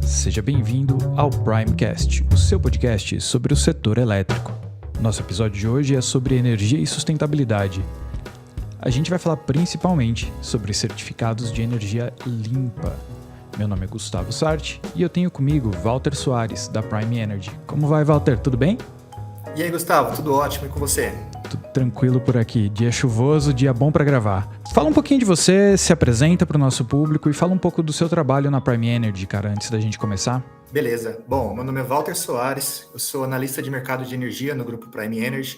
Seja bem-vindo ao Primecast, o seu podcast sobre o setor elétrico. Nosso episódio de hoje é sobre energia e sustentabilidade. A gente vai falar principalmente sobre certificados de energia limpa. Meu nome é Gustavo Sarti e eu tenho comigo Walter Soares, da Prime Energy. Como vai, Walter? Tudo bem? E aí, Gustavo? Tudo ótimo, e com você? Tudo tranquilo por aqui. Dia chuvoso, dia bom para gravar. Fala um pouquinho de você, se apresenta para o nosso público e fala um pouco do seu trabalho na Prime Energy, cara, antes da gente começar. Beleza. Bom, meu nome é Walter Soares, eu sou analista de mercado de energia no grupo Prime Energy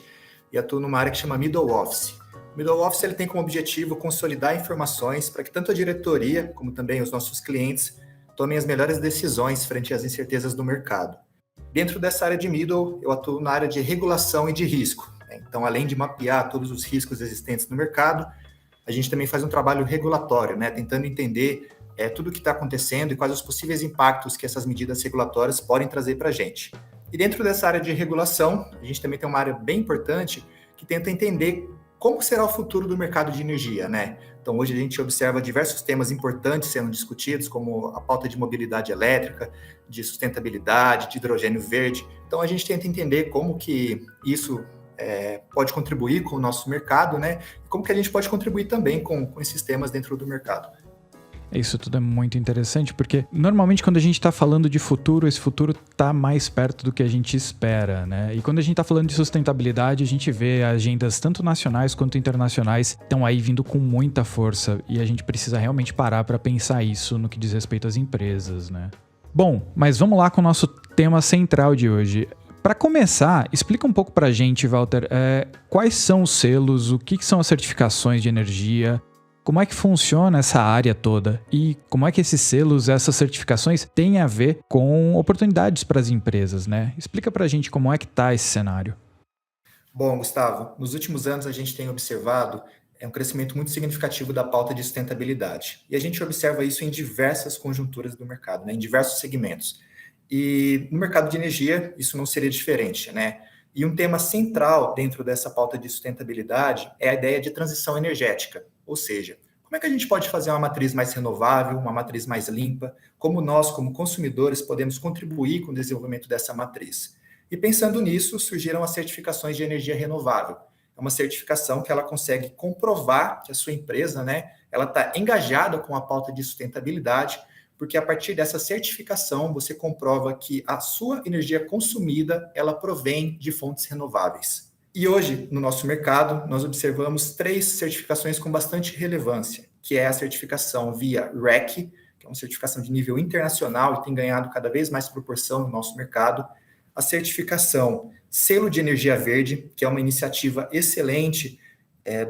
e atuo numa área que chama Middle Office. O Middle Office ele tem como objetivo consolidar informações para que tanto a diretoria como também os nossos clientes tomem as melhores decisões frente às incertezas do mercado. Dentro dessa área de Middle, eu atuo na área de regulação e de risco. Então, além de mapear todos os riscos existentes no mercado, a gente também faz um trabalho regulatório, tentando entender tudo o que está acontecendo e quais os possíveis impactos que essas medidas regulatórias podem trazer para a gente. E dentro dessa área de regulação, a gente também tem uma área bem importante que tenta entender como será o futuro do mercado de energia, Então, hoje a gente observa diversos temas importantes sendo discutidos, como a pauta de mobilidade elétrica, de sustentabilidade, de hidrogênio verde. Então, a gente tenta entender como que isso pode contribuir com o nosso mercado, E como que a gente pode contribuir também com esses temas dentro do mercado. Isso tudo é muito interessante, porque normalmente quando a gente está falando de futuro, esse futuro está mais perto do que a gente espera, E quando a gente está falando de sustentabilidade, a gente vê agendas tanto nacionais quanto internacionais estão aí vindo com muita força e a gente precisa realmente parar para pensar isso no que diz respeito às empresas, Bom, mas vamos lá com o nosso tema central de hoje. Para começar, explica um pouco para a gente, Walter, quais são os selos, o que são as certificações de energia, como é que funciona essa área toda e como é que esses selos, essas certificações têm a ver com oportunidades para as empresas, Explica para a gente como é que está esse cenário. Bom, Gustavo, nos últimos anos a gente tem observado um crescimento muito significativo da pauta de sustentabilidade. E a gente observa isso em diversas conjunturas do mercado, em diversos segmentos. E no mercado de energia, isso não seria diferente, E um tema central dentro dessa pauta de sustentabilidade é a ideia de transição energética. Ou seja, como é que a gente pode fazer uma matriz mais renovável, uma matriz mais limpa? Como nós, como consumidores, podemos contribuir com o desenvolvimento dessa matriz? E pensando nisso, surgiram as certificações de energia renovável. É uma certificação que ela consegue comprovar que a sua empresa, ela está engajada com a pauta de sustentabilidade, porque a partir dessa certificação você comprova que a sua energia consumida, ela provém de fontes renováveis. E hoje, no nosso mercado, nós observamos 3 certificações com bastante relevância, que é a certificação via REC, que é uma certificação de nível internacional e tem ganhado cada vez mais proporção no nosso mercado, a certificação Selo de Energia Verde, que é uma iniciativa excelente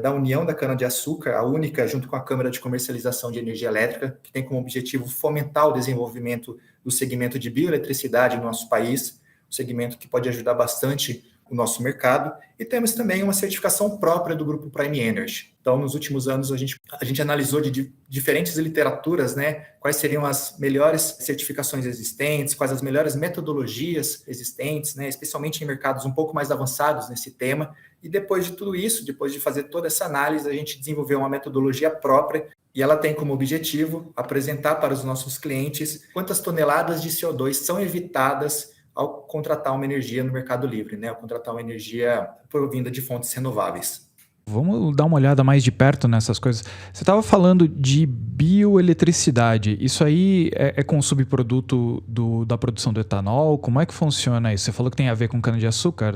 da União da Cana-de-Açúcar, a única, junto com a Câmara de Comercialização de Energia Elétrica, que tem como objetivo fomentar o desenvolvimento do segmento de bioeletricidade no nosso país, um segmento que pode ajudar bastante o nosso mercado, e temos também uma certificação própria do Grupo Prime Energy. Então, nos últimos anos, a gente analisou de diferentes literaturas, quais seriam as melhores certificações existentes, quais as melhores metodologias existentes, especialmente em mercados um pouco mais avançados nesse tema, e depois de tudo isso, depois de fazer toda essa análise, a gente desenvolveu uma metodologia própria, e ela tem como objetivo apresentar para os nossos clientes quantas toneladas de CO2 são evitadas ao contratar uma energia no Mercado Livre, ao contratar uma energia provinda de fontes renováveis. Vamos dar uma olhada mais de perto nessas coisas. Você estava falando de bioeletricidade. Isso aí é com o subproduto da produção do etanol? Como é que funciona isso? Você falou que tem a ver com cana-de-açúcar,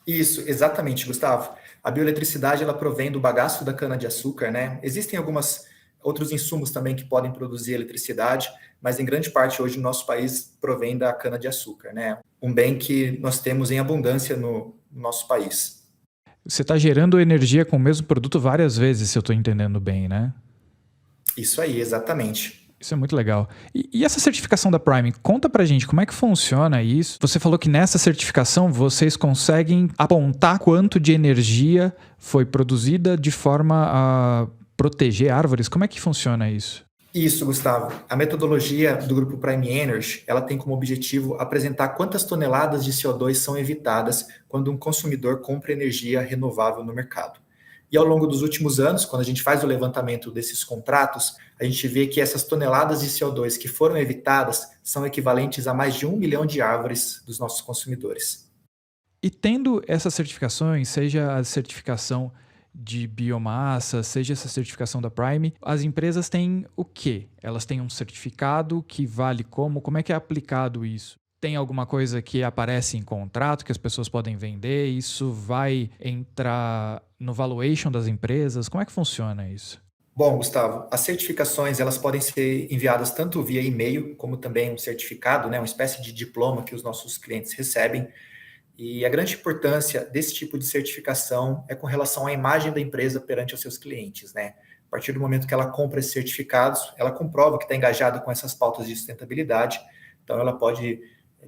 Isso, exatamente, Gustavo. A bioeletricidade ela provém do bagaço da cana-de-açúcar, Existem outros insumos também que podem produzir eletricidade, mas em grande parte hoje o nosso país provém da cana-de-açúcar, Um bem que nós temos em abundância no nosso país. Você está gerando energia com o mesmo produto várias vezes, se eu estou entendendo bem, Isso aí, exatamente. Isso é muito legal. E essa certificação da Prime, conta pra gente como é que funciona isso. Você falou que nessa certificação vocês conseguem apontar quanto de energia foi produzida de forma a proteger árvores. Como é que funciona isso? Isso, Gustavo. A metodologia do Grupo Prime Energy, ela tem como objetivo apresentar quantas toneladas de CO2 são evitadas quando um consumidor compra energia renovável no mercado. E ao longo dos últimos anos, quando a gente faz o levantamento desses contratos, a gente vê que essas toneladas de CO2 que foram evitadas são equivalentes a mais de 1 milhão de árvores dos nossos consumidores. E tendo essas certificações, seja a certificação de biomassa, seja essa certificação da Prime, as empresas têm o quê? Elas têm um certificado que vale como? Como é que é aplicado isso? Tem alguma coisa que aparece em contrato que as pessoas podem vender? Isso vai entrar no valuation das empresas? Como é que funciona isso? Bom, Gustavo, as certificações elas podem ser enviadas tanto via e-mail, como também um certificado, né, uma espécie de diploma que os nossos clientes recebem. E a grande importância desse tipo de certificação é com relação à imagem da empresa perante os seus clientes, né? A partir do momento que ela compra esses certificados, ela comprova que está engajada com essas pautas de sustentabilidade, então ela pode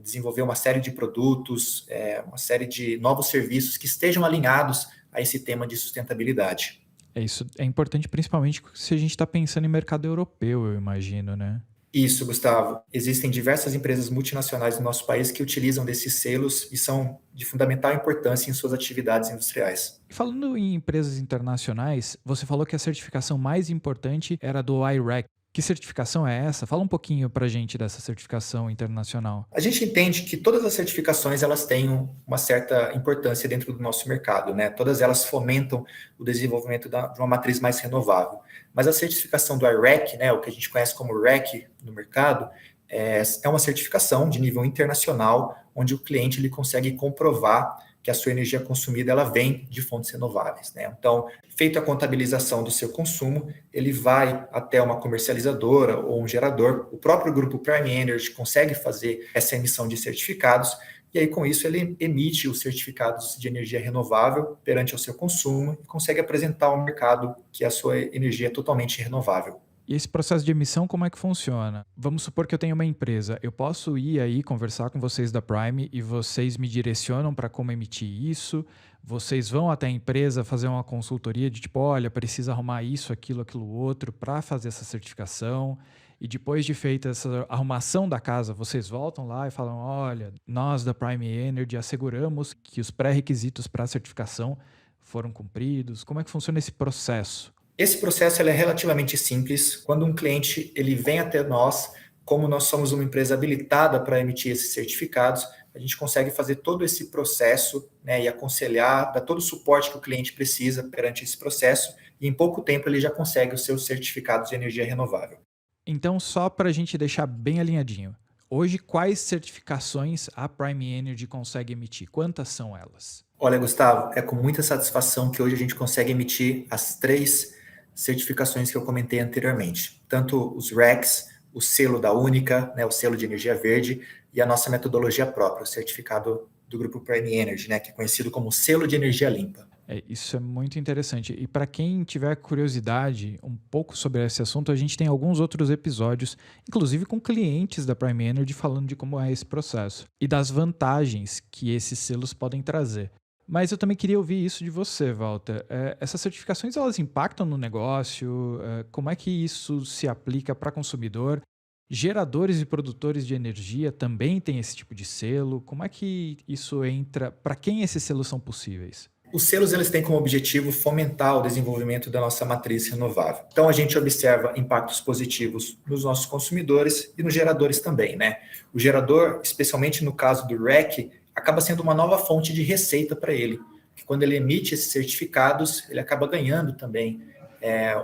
desenvolver uma série de produtos, uma série de novos serviços que estejam alinhados a esse tema de sustentabilidade. É isso, é importante principalmente se a gente está pensando em mercado europeu, eu imagino, né? Isso, Gustavo. Existem diversas empresas multinacionais no nosso país que utilizam desses selos e são de fundamental importância em suas atividades industriais. E falando em empresas internacionais, você falou que a certificação mais importante era do IREC. Que certificação é essa? Fala um pouquinho pra gente dessa certificação internacional. A gente entende que todas as certificações elas têm uma certa importância dentro do nosso mercado, né? Todas elas fomentam o desenvolvimento de uma matriz mais renovável. Mas a certificação do IREC, né, o que a gente conhece como REC no mercado, é uma certificação de nível internacional, onde o cliente ele consegue comprovar que a sua energia consumida ela vem de fontes renováveis, né? Então, feita a contabilização do seu consumo, ele vai até uma comercializadora ou um gerador. O próprio grupo Prime Energy consegue fazer essa emissão de certificados e aí com isso ele emite os certificados de energia renovável perante o seu consumo e consegue apresentar ao mercado que a sua energia é totalmente renovável. E esse processo de emissão, como é que funciona? Vamos supor que eu tenho uma empresa. Eu posso ir aí conversar com vocês da Prime e vocês me direcionam para como emitir isso? Vocês vão até a empresa fazer uma consultoria de tipo, olha, precisa arrumar isso, aquilo outro para fazer essa certificação. E depois de feita essa arrumação da casa, vocês voltam lá e falam, olha, nós da Prime Energy asseguramos que os pré-requisitos para a certificação foram cumpridos. Como é que funciona esse processo? Esse processo ele é relativamente simples. Quando um cliente ele vem até nós, como nós somos uma empresa habilitada para emitir esses certificados, a gente consegue fazer todo esse processo, né, e aconselhar, dar todo o suporte que o cliente precisa perante esse processo, e em pouco tempo ele já consegue os seus certificados de energia renovável. Então, só para a gente deixar bem alinhadinho, hoje quais certificações a Prime Energy consegue emitir? Quantas são elas? Olha, Gustavo, é com muita satisfação que hoje a gente consegue emitir as 3 certificações que eu comentei anteriormente. Tanto os RECs, o selo da Única, né, o selo de energia verde, e a nossa metodologia própria, o certificado do Grupo Prime Energy, né, que é conhecido como selo de energia limpa. Isso é muito interessante. E para quem tiver curiosidade um pouco sobre esse assunto, a gente tem alguns outros episódios, inclusive com clientes da Prime Energy, falando de como é esse processo e das vantagens que esses selos podem trazer. Mas eu também queria ouvir isso de você, Walter. Essas certificações, elas impactam no negócio? Como é que isso se aplica para consumidor? Geradores e produtores de energia também têm esse tipo de selo? Como é que isso entra? Para quem esses selos são possíveis? Os selos eles têm como objetivo fomentar o desenvolvimento da nossa matriz renovável. Então a gente observa impactos positivos nos nossos consumidores e nos geradores também, né? O gerador, especialmente no caso do REC, acaba sendo uma nova fonte de receita para ele. Porque quando ele emite esses certificados, ele acaba ganhando também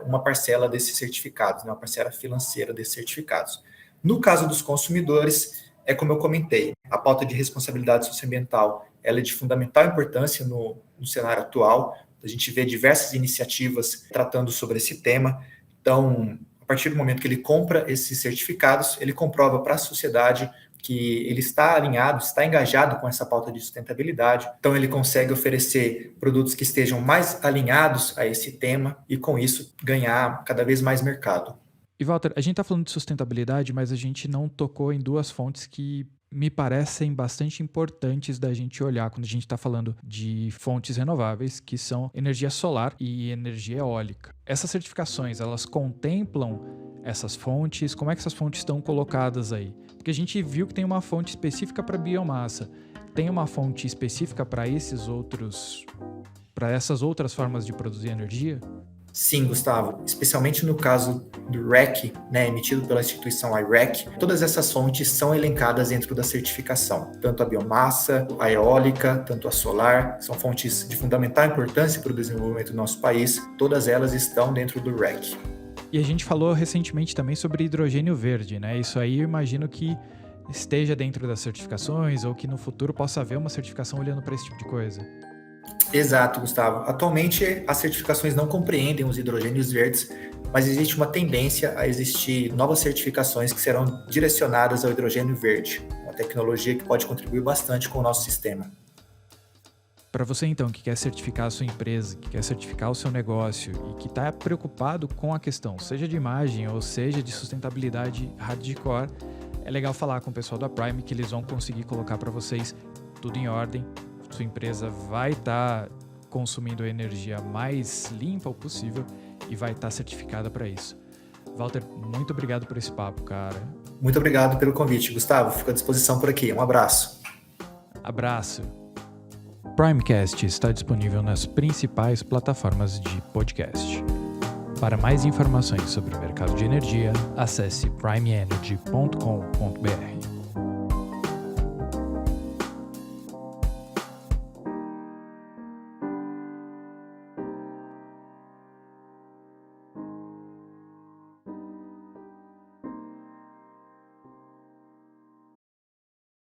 uma parcela desses certificados, né? Uma parcela financeira desses certificados. No caso dos consumidores, é como eu comentei, a pauta de responsabilidade socioambiental ela é de fundamental importância no cenário atual. A gente vê diversas iniciativas tratando sobre esse tema. Então, a partir do momento que ele compra esses certificados, ele comprova para a sociedade que ele está alinhado, está engajado com essa pauta de sustentabilidade. Então, ele consegue oferecer produtos que estejam mais alinhados a esse tema e, com isso, ganhar cada vez mais mercado. E, Walter, a gente está falando de sustentabilidade, mas a gente não tocou em duas fontes que me parecem bastante importantes da gente olhar quando a gente está falando de fontes renováveis, que são energia solar e energia eólica. Essas certificações, elas contemplam essas fontes? Como é que essas fontes estão colocadas aí? Porque a gente viu que tem uma fonte específica para biomassa. Tem uma fonte específica para esses outros para essas outras formas de produzir energia? Sim, Gustavo, especialmente no caso do REC, né, emitido pela instituição I-REC, todas essas fontes são elencadas dentro da certificação, tanto a biomassa, a eólica, tanto a solar, são fontes de fundamental importância para o desenvolvimento do nosso país, todas elas estão dentro do REC. E a gente falou recentemente também sobre hidrogênio verde, né? Isso aí eu imagino que esteja dentro das certificações ou que no futuro possa haver uma certificação olhando para esse tipo de coisa. Exato, Gustavo. Atualmente, as certificações não compreendem os hidrogênios verdes, mas existe uma tendência a existir novas certificações que serão direcionadas ao hidrogênio verde, uma tecnologia que pode contribuir bastante com o nosso sistema. Para você, então, que quer certificar a sua empresa, que quer certificar o seu negócio e que está preocupado com a questão, seja de imagem ou seja de sustentabilidade hardcore, é legal falar com o pessoal da Prime que eles vão conseguir colocar para vocês tudo em ordem. Sua empresa vai estar consumindo a energia mais limpa possível e vai estar certificada para isso. Walter, muito obrigado por esse papo, cara. Muito obrigado pelo convite, Gustavo. Fico à disposição por aqui. Um abraço. Abraço. Primecast está disponível nas principais plataformas de podcast. Para mais informações sobre o mercado de energia, acesse primeenergy.com.br.